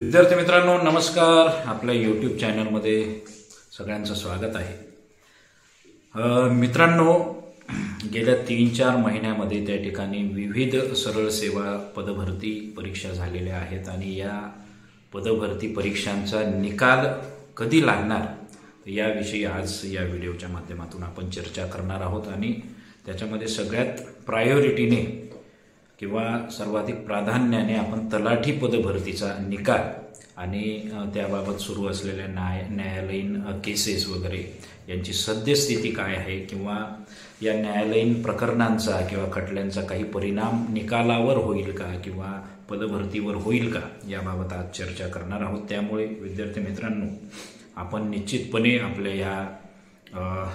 विद्यार्थी मित्रांनो नमस्कार. आपल्या यूट्यूब चॅनलमध्ये सगळ्यांचं स्वागत आहे. मित्रांनो, गेल्या 3-4 महिन्यामध्ये त्या ठिकाणी विविध सरळ सेवा पदभरती परीक्षा झालेल्या आहेत आणि या पदभरती परीक्षांचा निकाल कधी लागणार याविषयी आज या व्हिडिओच्या माध्यमातून आपण चर्चा करणार आहोत. आणि त्याच्यामध्ये सगळ्यात प्रायोरिटीने किंवा सर्वाधिक प्राधान्याने आपण तलाठी पदभरतीचा निकाल आणि त्याबाबत सुरू असलेल्या न्यायालयीन केसेस वगैरे यांची सद्यस्थिती काय आहे किंवा या न्यायालयीन प्रकरणांचा किंवा खटल्यांचा काही परिणाम निकालावर होईल का किंवा पदभरतीवर होईल का याबाबत आज चर्चा करणार आहोत. त्यामुळे विद्यार्थी मित्रांनो, आपण निश्चितपणे आपल्या या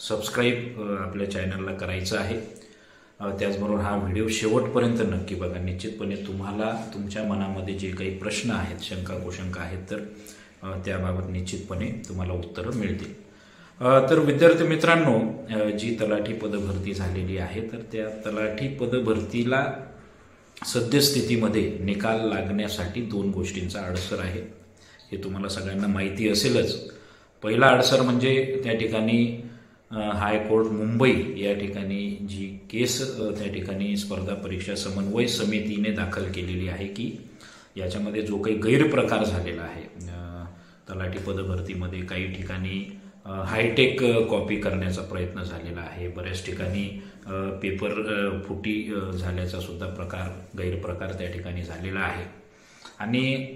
सबस्क्राईब आपल्या चॅनलला करायचं आहे. त्याचबरोबर हा व्हिडिओ शेवटपर्यंत नक्की बघा. निश्चितपणे तुम्हाला तुमच्या मनामध्ये जे काही प्रश्न आहेत, शंका कुशंका आहेत, तर त्याबाबत निश्चितपणे तुम्हाला उत्तरं मिळतील. तर विद्यार्थी मित्रांनो, जी तलाठी पदभरती झालेली आहे तर त्या तलाठी पदभरतीला सद्यस्थितीमध्ये निकाल लागण्यासाठी 2 गोष्टींचा अडसर आहे. हे तुम्हाला सगळ्यांना माहिती असेलच. पहिला अडसर म्हणजे त्या ठिकाणी हायकोर्ट मुंबई या ठिकाणी जी केस त्या ठिकाणी स्पर्धा परीक्षा समन्वय समितीने दाखल केलेली आहे की याच्यामध्ये जो काही गैरप्रकार झालेला आहे तलाठी पदभरतीमध्ये, काही ठिकाणी हायटेक कॉपी करण्याचा प्रयत्न झालेला आहे, बऱ्याच ठिकाणी पेपर फुटी झाल्याचा सुद्धा गैरप्रकार त्या ठिकाणी झालेला आहे आणि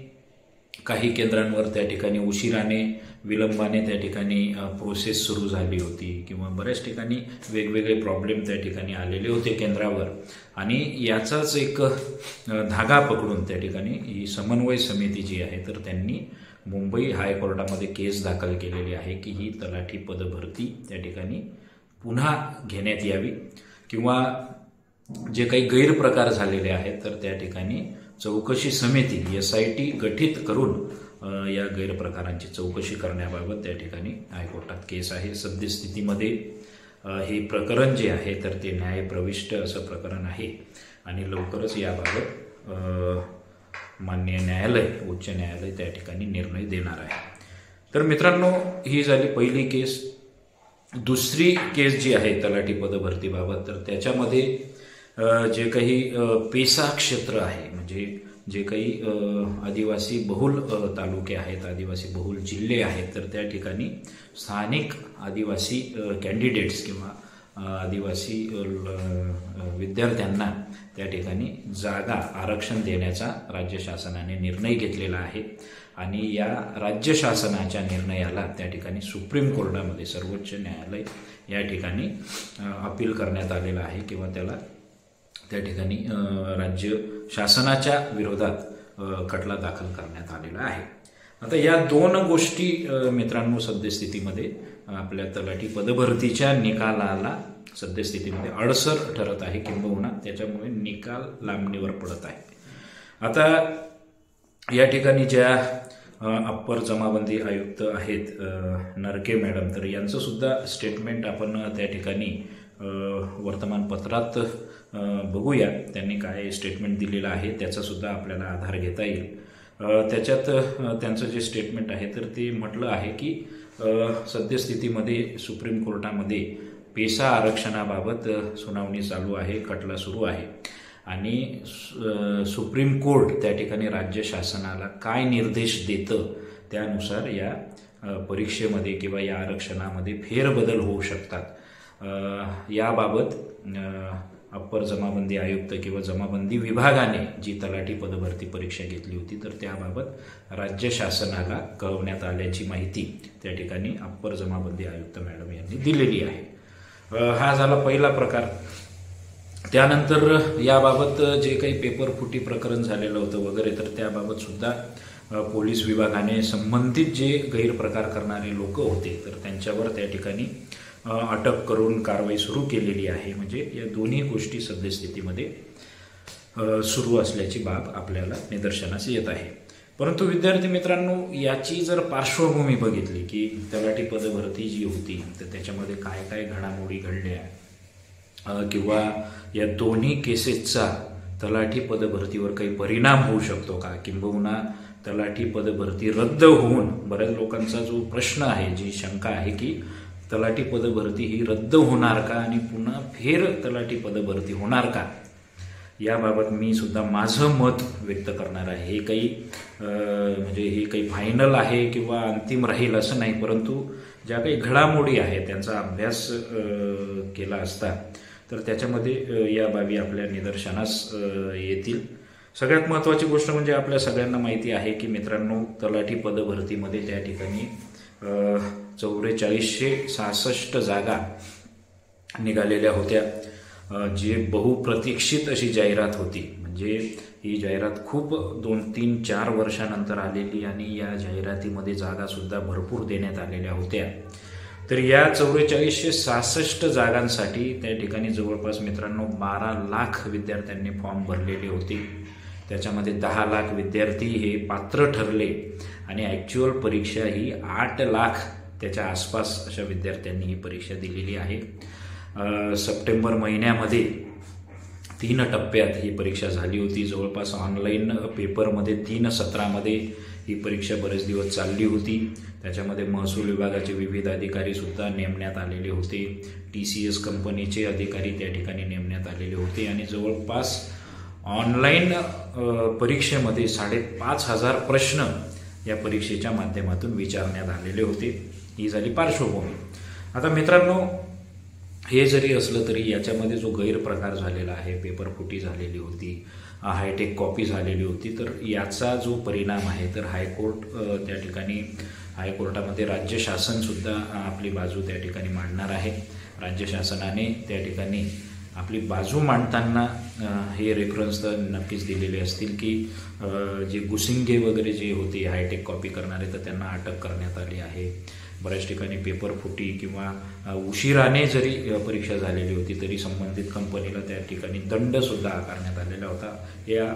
काही केंद्रांवर त्या ठिकाणी उशिराने विलंबाने त्या ठिकाणी प्रोसेस सुरू झाली होती किंवा बऱ्याच ठिकाणी वेगवेगळे प्रॉब्लेम त्या ठिकाणी आलेले होते केंद्रावर. आणि याचाच एक धागा पकडून त्या ठिकाणी ही समन्वय समिती जी आहे तर त्यांनी मुंबई हायकोर्टामध्ये केस दाखल केलेली आहे की ही तलाठी पदभरती त्या ठिकाणी पुन्हा घेण्यात यावी किंवा जे काही गैरप्रकार झालेले आहेत तर त्या ठिकाणी चौकशी समिती SIT गठीत करून या गैरप्रकारांची चौकशी करण्याबाबत त्या ठिकाणी हायकोर्टात केस आहे. सद्यस्थितीमध्ये हे प्रकरण जे आहे तर ते न्यायप्रविष्ट असं प्रकरण आहे आणि लवकरच याबाबत माननीय न्यायालय, उच्च न्यायालय त्या ठिकाणी निर्णय देणार आहे. तर मित्रांनो, ही झाली पहिली केस. दुसरी केस जी आहे तलाठी पदभरतीबाबत तर त्याच्यामध्ये जे काही पेसा क्षेत्र आहे, म्हणजे जे काही आदिवासी बहुल तालुके आहेत, आदिवासी बहुल जिल्हे आहेत, तर त्या ठिकाणी स्थानिक आदिवासी कॅन्डिडेट्स किंवा आदिवासी विद्यार्थ्यांना त्या ठिकाणी जागा आरक्षण देण्याचा राज्य शासनाने निर्णय घेतलेला आहे. आणि या राज्य शासनाच्या निर्णयाला त्या ठिकाणी सुप्रीम कोर्टामध्ये, सर्वोच्च न्यायालय या ठिकाणी अपील करण्यात आलेलं आहे किंवा त्याला त्या ठिकाणी राज्य शासनाच्या विरोधात खटला दाखल करण्यात आलेला आहे. आता या 2 गोष्टी मित्रांनो सद्यस्थितीमध्ये आपल्या तलाठी पदभरतीच्या निकालाला सद्यस्थितीमध्ये अडसर ठरत आहे किंबहुना त्याच्यामुळे निकाल लांबणीवर पडत आहे. आता या ठिकाणी ज्या अप्पर जमाबंदी आयुक्त आहेत नरके मॅडम, तर यांचं सुद्धा स्टेटमेंट आपण त्या ठिकाणी वर्तमानपत्रात बघूया. त्यांनी काय स्टेटमेंट दिलेलं आहे त्याचा सुद्धा आपल्याला आधार घेता येईल. त्याच्यात त्यांचं जे स्टेटमेंट आहे तर ते म्हटलं आहे की सद्यस्थितीमध्ये सुप्रीम कोर्टामध्ये पेसा आरक्षणाबाबत सुनावणी चालू आहे, खटला सुरू आहे आणि सुप्रीम कोर्ट त्या ठिकाणी राज्य शासनाला काय निर्देश देतं त्यानुसार या परीक्षेमध्ये किंवा या आरक्षणामध्ये फेरबदल होऊ शकतात. याबाबत अप्पर जमाबंदी आयुक्त किंवा जमाबंदी विभागाने जी तलाठी पदभरती परीक्षा घेतली होती तर त्याबाबत राज्य शासनाला कळवण्यात आल्याची माहिती त्या ठिकाणी अप्पर जमाबंदी आयुक्त मॅडम यांनी दिलेली आहे. हा झाला पहिला प्रकार. त्यानंतर याबाबत जे काही पेपर फुटी प्रकरण झालेलं होतं वगैरे तर त्याबाबत सुद्धा पोलीस विभागाने संबंधित जे गैरप्रकार करणारे लोक होते तर त्यांच्यावर त्या ठिकाणी अटक करून कारवाई सुरू केलेली आहे. म्हणजे या दोन्ही गोष्टी सद्यस्थितीमध्ये सुरू असल्याची बाब आपल्याला निदर्शनास येत आहे. परंतु विद्यार्थी मित्रांनो, याची जर पार्श्वभूमी बघितली की तलाठी पदभरती जी होती तर त्याच्यामध्ये काय काय घडामोडी घडल्या किंवा या दोन्ही केसेसचा तलाठी पदभरतीवर काही परिणाम होऊ शकतो का, किंबहुना तलाठी पदभरती रद्द होऊन बऱ्याच लोकांचा जो प्रश्न आहे, जी शंका आहे की तलाठी पदभरती ही रद्द होणार का आणि पुन्हा फेर तलाठी पदभरती होणार का, याबाबत मी सुद्धा माझं मत व्यक्त करणार आहे. हे काही म्हणजे हे काही फायनल आहे किंवा अंतिम राहील असं नाही, परंतु ज्या काही घडामोडी आहेत त्यांचा अभ्यास केला असता तर त्याच्यामध्ये या बाबी आपल्या निदर्शनास येतील. सगळ्यात महत्त्वाची गोष्ट म्हणजे आपल्या सगळ्यांना माहिती आहे की मित्रांनो, तलाठी पदभरतीमध्ये त्या ठिकाणी 4466 जागा निघालेल्या होत्या, जी बहुप्रतीक्षित अशी जाहिरात होती. म्हणजे ही जाहिरात खूप 2-3-4 वर्षानंतर आलेली आणि या जाहिरातीमध्ये जागासुद्धा भरपूर देण्यात आलेल्या होत्या. तर या 4466 जागांसाठी त्या ठिकाणी जवळपास मित्रांनो 12 लाख विद्यार्थ्यांनी फॉर्म भरलेले होते. त्याच्यामध्ये 10 लाख विद्यार्थी हे पात्र ठरले आणि ॲक्च्युअल परीक्षा ही 8 लाख त्याच्या आसपास अशा विद्यार्थ्यांनी ही परीक्षा दिलेली आहे. सप्टेंबर महिन्यामध्ये 3 टप्प्यात ही परीक्षा झाली होती. जवळपास ऑनलाईन पेपरमध्ये 3 सत्रामध्ये ही परीक्षा बरेच दिवस चालली होती. त्याच्यामध्ये महसूल विभागाचे विविध अधिकारीसुद्धा नेमण्यात आलेले होते. TCS कंपनीचे अधिकारी त्या ठिकाणी नेमण्यात आलेले होते आणि जवळपास ऑनलाईन परीक्षेमध्ये 5,500 प्रश्न या परीक्षेच्या माध्यमातून विचारण्यात आलेले होते. ही झाली पार्श्वभूमी. आता मित्रांनो, हे जरी असलं तरी याच्यामध्ये जो गैरप्रकार झालेला आहे, पेपर फुटी झालेली होती, हायटेक कॉपी झालेली होती, तर याचा जो परिणाम आहे तर त्या ठिकाणी हायकोर्टामध्ये राज्य शासनसुद्धा आपली बाजू त्या ठिकाणी मांडणार आहे. राज्य शासनाने त्या ठिकाणी आपली बाजू मांडताना हे रेफरन्स तर नक्कीच दिलेले असतील की जे गुसिंगे वगैरे जे होते हायटेक कॉपी करणारे, तर त्यांना अटक करण्यात आली आहे. बऱ्याच ठिकाणी पेपर फुटी किंवा उशिराने जरी परीक्षा झालेली होती तरी संबंधित कंपनीला त्या ठिकाणी दंडसुद्धा आकारण्यात आलेला होता. या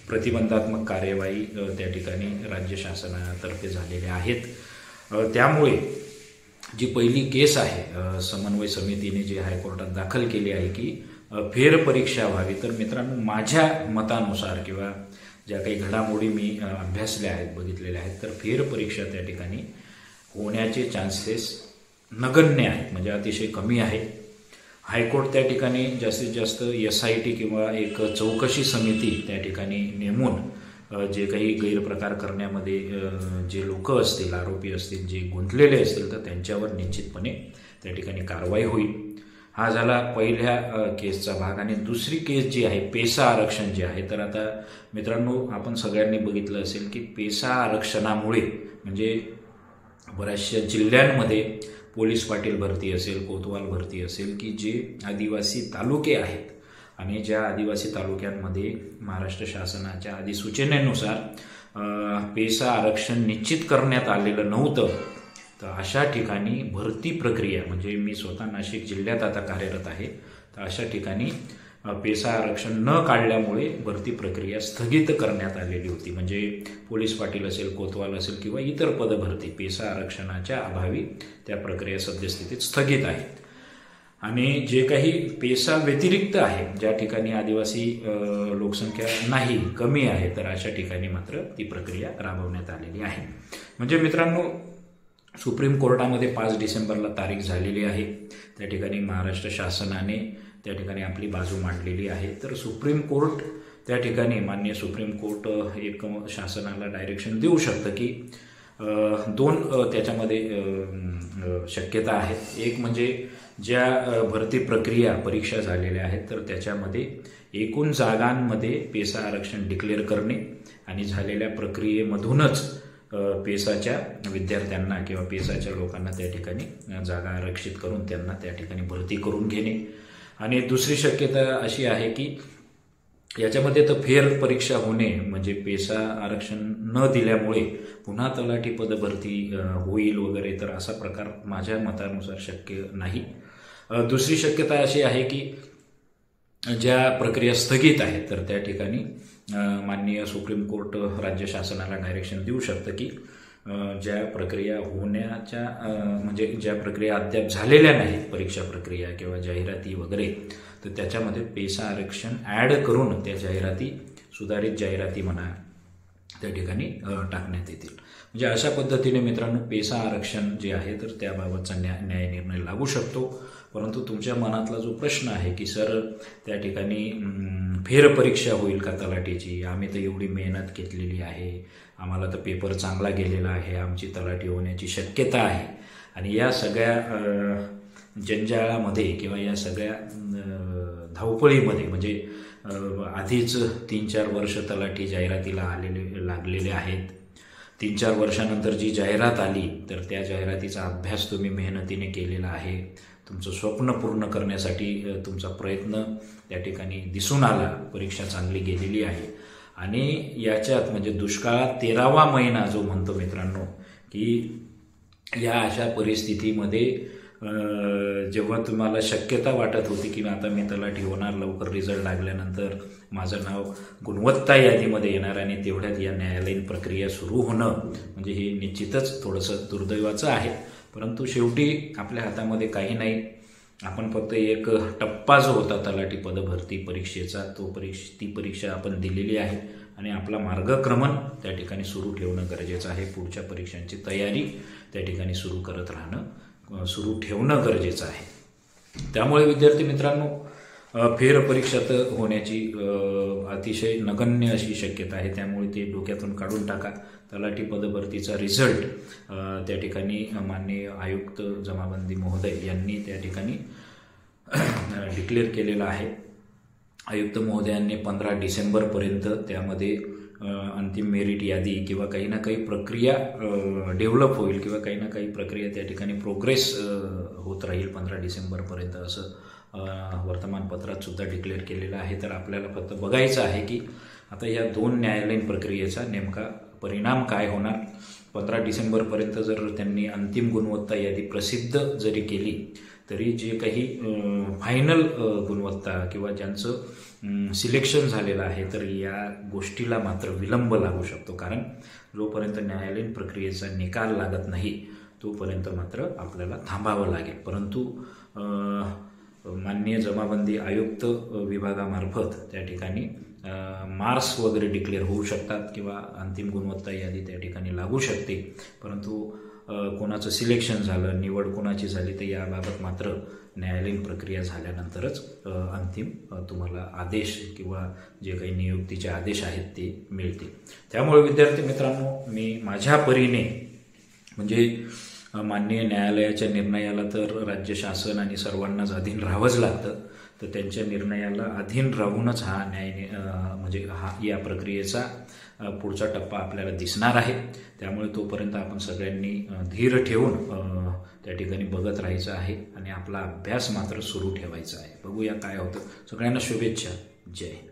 प्रतिबंधात्मक कार्यवाही त्या ठिकाणी राज्य शासनातर्फे झालेल्या आहेत. त्यामुळे जी पहिली केस आहे समन्वय समितीने जी हायकोर्टात दाखल केली आहे की फेरपरीक्षा व्हावी, तर मित्रांनो माझ्या मतानुसार किंवा ज्या काही घडामोडी मी अभ्यासल्या आहेत, बघितलेल्या आहेत, तर फेरपरीक्षा त्या ठिकाणी होण्याचे चान्सेस नगण्य आहेत, म्हणजे अतिशय कमी आहे. हायकोर्ट त्या ठिकाणी जास्तीत जास्त SIT किंवा एक चौकशी समिती त्या ठिकाणी नेमून जे काही गैरप्रकार करण्यामध्ये जे लोक असतील, आरोपी असतील, जे गुंतलेले असतील, तर त्यांच्यावर निश्चितपणे त्या ठिकाणी कारवाई होईल. हा झाला पहिल्या केसचा भाग. आणि दुसरी केस जी आहे पेसा आरक्षण जे आहे, तर आता मित्रांनो आपण सगळ्यांनी बघितलं असेल की पेसा आरक्षणामुळे म्हणजे बऱ्याचशा जिल्ह्यांमध्ये पोलीस पाटील भरती असेल, कोतवाल भरती असेल, की जे आदिवासी तालुके आहेत आणि ज्या आदिवासी तालुक्यांमध्ये महाराष्ट्र शासनाच्या अधिसूचनेनुसार पेसा आरक्षण निश्चित करण्यात आलेलं नव्हतं, तर अशा ठिकाणी भरती प्रक्रिया, म्हणजे मी स्वतः नाशिक जिल्ह्यात आता कार्यरत आहे, तर अशा ठिकाणी पेसा आरक्षण न काढल्यामुळे भरती प्रक्रिया स्थगित करण्यात आलेली होती. म्हणजे पोलीस पाटील असेल, कोतवाल असेल किंवा इतर पदभरती पेसा आरक्षणाच्या अभावी त्या प्रक्रिया सद्यस्थितीत स्थगित आहेत. आणि जे काही पेसा व्यतिरिक्त आहे, ज्या ठिकाणी आदिवासी लोकसंख्या नाही, कमी आहे, तर अशा ठिकाणी मात्र ती प्रक्रिया राबवण्यात आलेली आहे. म्हणजे मित्रांनो, सुप्रीम कोर्टामध्ये 5 डिसेंबरला तारीख झालेली आहे. त्या ठिकाणी महाराष्ट्र शासनाने त्या ठिकाणी आपली बाजू मांडलेली आहे. तर सुप्रीम कोर्ट त्या ठिकाणी, माननीय सुप्रीम कोर्ट एक शासनाला डायरेक्शन देऊ शकतं की 2 त्याच्यामध्ये शक्यता आहेत. एक म्हणजे ज्या भरती प्रक्रिया परीक्षा झालेल्या आहेत तर त्याच्यामध्ये एकूण जागांमध्ये पेसा आरक्षण डिक्लेअर करणे आणि झालेल्या प्रक्रियेमधूनच पेसाच्या विद्यार्थ्यांना किंवा पेसाच्या लोकांना त्या ठिकाणी जागा आरक्षित करून त्यांना त्या ठिकाणी भरती करून घेणे. आणि दुसरी शक्यता अशी आहे की याच्यामध्ये तर फेर परीक्षा होणे, म्हणजे पेसा आरक्षण न दिल्यामुळे पुन्हा तलाठी पदभरती होईल वगैरे, तर असा प्रकार माझ्या मतानुसार शक्य नाही. दुसरी शक्यता अशी आहे की ज्या प्रक्रिया स्थगित आहेत तर त्या ठिकाणी माननीय सुप्रीम कोर्ट राज्य शासनाला डायरेक्शन देऊ शकतं की ज्या प्रक्रिया होण्याच्या म्हणजे ज्या प्रक्रिया अद्याप झालेल्या नाहीत, परीक्षा प्रक्रिया किंवा जाहिराती वगैरे, तर त्याच्यामध्ये पेसा आरक्षण ॲड करून त्या जाहिराती, सुधारित जाहिराती म्हणा त्या ठिकाणी टाकण्यात येतील. म्हणजे अशा पद्धतीने मित्रांनो पेसा आरक्षण जे आहे तर त्याबाबतचा न्याय निर्णय लागू शकतो. परंतु तुमच्या मनातला जो प्रश्न आहे की सर त्या ठिकाणी फेरपरीक्षा होईल का तलाठीची, आम्ही तर एवढी मेहनत घेतलेली आहे, आम्हाला तर पेपर चांगला गेलेला आहे, आमची तलाठी होण्याची शक्यता आहे, आणि या सगळ्या जंजाळामध्ये किंवा या सगळ्या धावपळीमध्ये म्हणजे आधीच 3-4 वर्ष तलाठी जाहिरातीला लागलेले आहेत. 3-4 वर्षानंतर जी जाहिरात आली तर त्या जाहिरातीचा अभ्यास तुम्ही मेहनतीने केलेला आहे. तुमचं स्वप्न पूर्ण करण्यासाठी तुमचा प्रयत्न त्या ठिकाणी दिसून आला. परीक्षा चांगली गेलेली आहे. आणि याच्यात म्हणजे दुष्काळात 13वा महिना जो म्हणतो मित्रांनो, की या अशा परिस्थितीमध्ये जेव्हा तुम्हाला शक्यता वाटत होती की आता मी तलाठी होणार, लवकर रिझल्ट लागल्यानंतर माझं नाव गुणवत्ता यादीमध्ये येणार आणि तेवढ्यात या न्यायालयीन प्रक्रिया सुरू होणं म्हणजे हे निश्चितच थोडंसं दुर्दैवाचं आहे. परंतु शेवटी आपल्या हातामध्ये काही नाही. आपण फक्त एक टप्पा जो होता तलाठी पदभरती परीक्षेचा ती परीक्षा आपण दिलेली आहे आणि आपला मार्गक्रमण त्या ठिकाणी सुरू ठेवणं गरजेचं आहे. पुढच्या परीक्षांची तयारी त्या ठिकाणी सुरू ठेवणं गरजेचं आहे. त्यामुळे विद्यार्थी मित्रांनो फेरपरीक्षा तर होण्याची अतिशय नगण्य अशी शक्यता आहे. त्यामुळे ते डोक्यातून काढून टाका. तलाठी पदभरतीचा रिझल्ट त्या ठिकाणी माननीय आयुक्त जमाबंदी महोदय यांनी त्या ठिकाणी डिक्लेअर केलेला आहे. आयुक्त महोदयांनी 15 डिसेंबरपर्यंत त्यामध्ये अंतिम मेरिट यादी किंवा काही ना काही प्रक्रिया डेव्हलप होईल किंवा काही ना काही प्रक्रिया त्या ठिकाणी प्रोग्रेस होत राहील 15 डिसेंबरपर्यंत असं वर्तमानपत्रात सुद्धा डिक्लेअर केलेलं आहे. तर आपल्याला फक्त बघायचं आहे की आता या 2 न्यायालयीन प्रक्रियेचा नेमका परिणाम काय होणार. 15 डिसेंबरपर्यंत जर त्यांनी अंतिम गुणवत्ता यादी प्रसिद्ध जरी केली तरी जे काही फायनल गुणवत्ता किंवा ज्यांचं सिलेक्शन झालेलं आहे तर या गोष्टीला मात्र विलंब लागू शकतो. कारण जोपर्यंत न्यायालयीन प्रक्रियेचा निकाल लागत नाही तोपर्यंत मात्र आपल्याला थांबावं लागेल. परंतु माननीय जमाबंदी आयुक्त विभागामार्फत त्या ठिकाणी मार्क्स वगैरे डिक्लेअर होऊ शकतात किंवा अंतिम गुणवत्ता यादी त्या ठिकाणी लागू शकते. परंतु कोणाचं सिलेक्शन झालं, निवड कोणाची झाली तर याबाबत मात्र न्यायालयीन प्रक्रिया झाल्यानंतरच अंतिम तुम्हाला आदेश किंवा जे काही नियुक्तीचे आदेश आहेत ते मिळतील. त्यामुळे विद्यार्थी मित्रांनो मी माझ्या परीने म्हणजे माननीय न्यायालयाच्या निर्णयाला तर राज्य शासन आणि सर्वांनाच अधीन राहावंच लागतं. तर त्यांच्या निर्णयाला अधीन राहूनच हा म्हणजे या प्रक्रियेचा पुढचा टप्पा आपल्याला दिसणार आहे. त्यामुळे तोपर्यंत आपण सगळ्यांनी धीर ठेवून त्या ठिकाणी बघत राहायचं आहे आणि आपला अभ्यास मात्र सुरू ठेवायचा आहे. बघूया काय होतं. सगळ्यांना शुभेच्छा. जय हिंद.